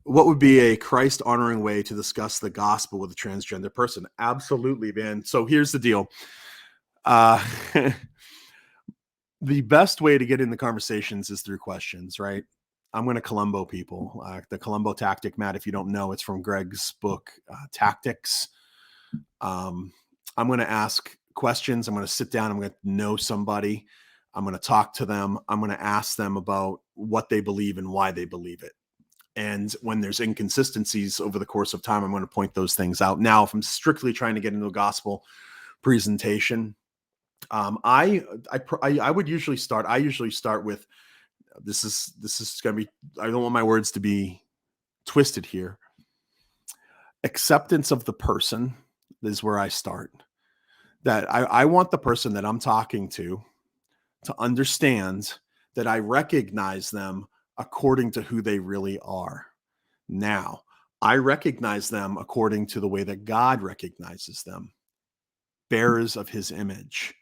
What would be a Christ honoring way to discuss the gospel with a transgender person? Absolutely, man. So here's the deal. Uh, the best way to get in the conversations is through questions, right? I'm going to Columbo people. The Columbo tactic, Matt, if you don't know, it's from Greg's book, Tactics. I'm going to ask questions. I'm going to sit down. I'm going to know somebody. I'm going to talk to them. I'm going to ask them about what they believe and why they believe it. And when there's inconsistencies over the course of time, I'm going to point those things out. Now, if I'm strictly trying to get into a gospel presentation, I would usually start. I usually start with this is going to be. I don't want my words to be twisted here. Acceptance of the person is where I start. That I want the person that I'm talking to understand that I recognize them according to who they really are. Now, I recognize them according to the way that God recognizes them. Bearers of his image,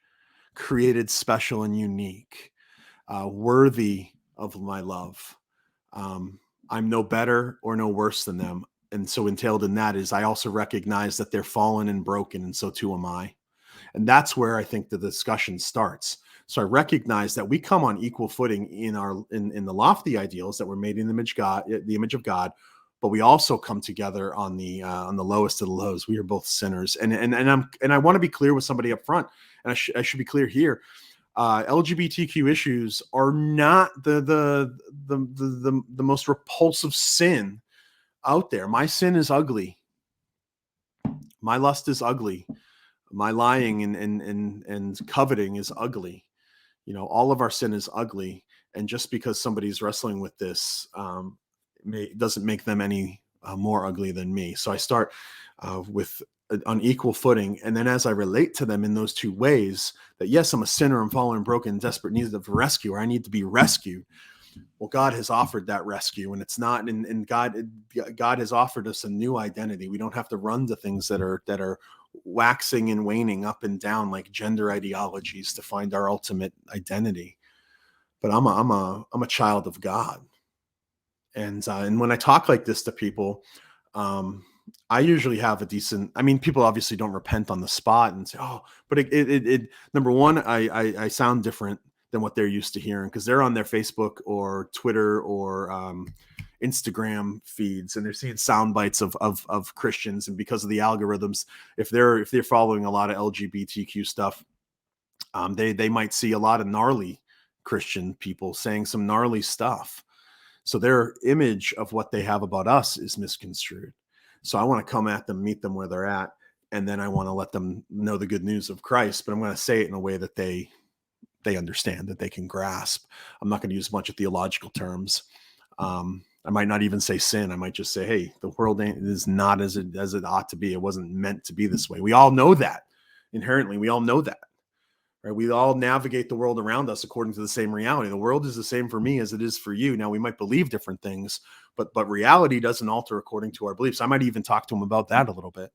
created special and unique, worthy of my love. I'm no better or no worse than them. And so entailed in that is I also recognize that they're fallen and broken, and so too am I. And that's where I think the discussion starts. So I recognize that we come on equal footing in the lofty ideals that we're made in the image of God, but we also come together on the lowest of the lows. We are both sinners, and I want to be clear with somebody up front, and I should be clear here. LGBTQ issues are not the most repulsive sin out there. My sin is ugly. My lust is ugly. My lying and coveting is ugly. All of our sin is ugly. And just because somebody's wrestling with this doesn't make them any more ugly than me. So I start with on equal footing. And then as I relate to them in those two ways, that yes, I'm a sinner, I'm fallen and broken, desperate need of rescue, or I need to be rescued. Well, God has offered that rescue, and it's not, and God has offered us a new identity. We don't have to run to things that are waxing and waning up and down like gender ideologies to find our ultimate identity. But I'm a child of God, and when I talk like this to people, I usually have a decent. I mean, people obviously don't repent on the spot and say, "Oh," but it number one, I sound different than what they're used to hearing because they're on their Facebook or Twitter or Instagram feeds, and they're seeing sound bites of Christians, and because of the algorithms, if they're following a lot of LGBTQ stuff, they might see a lot of gnarly Christian people saying some gnarly stuff. So their image of what they have about us is misconstrued. So I want to come at them, meet them where they're at, and then I want to let them know the good news of Christ. But I'm going to say it in a way that they understand, that they can grasp. I'm not going to use a bunch of theological terms. I might not even say sin. I might just say, hey, the world is not as it ought to be. It wasn't meant to be this way. We all know that inherently. We all know that. Right? We all navigate the world around us according to the same reality. The world is the same for me as it is for you. Now, we might believe different things, but reality doesn't alter according to our beliefs. I might even talk to them about that a little bit.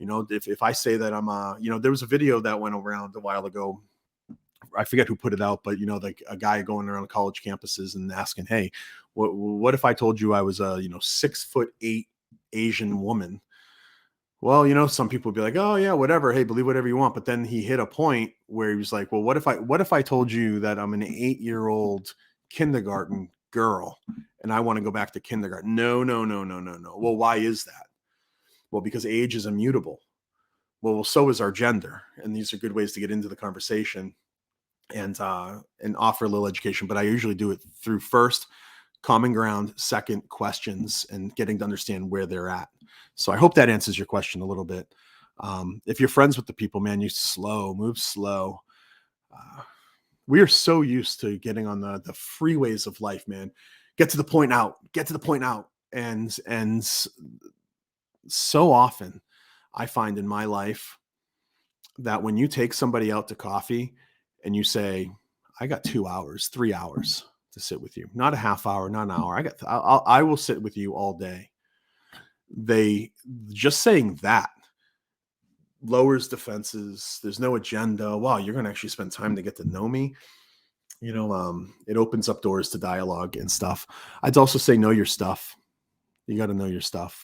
If I say that I'm there was a video that went around a while ago. I forget who put it out, but like a guy going around college campuses and asking, hey, what if I told you I was a 6'8" Asian woman? Well, some people would be like, oh yeah, whatever. Hey, believe whatever you want. But then he hit a point where he was like, well, what if I told you that I'm an 8-year-old kindergarten girl and I want to go back to kindergarten? No. Well, why is that? Well, because age is immutable. Well, so is our gender. And these are good ways to get into the conversation and offer a little education. But I usually do it through first common ground, second questions, and getting to understand where they're at. So I hope that answers your question a little bit. If you're friends with the people, man, move slow. We are so used to getting on the freeways of life, man. Get to the point out. And so often I find in my life that when you take somebody out to coffee and you say, I got 2 hours, 3 hours to sit with you, not a half hour, not an hour. I will sit with you all day. They just saying that lowers defenses. There's no agenda. Wow, you're going to actually spend time to get to know me. It opens up doors to dialogue and stuff. I'd also say know your stuff. You got to know your stuff.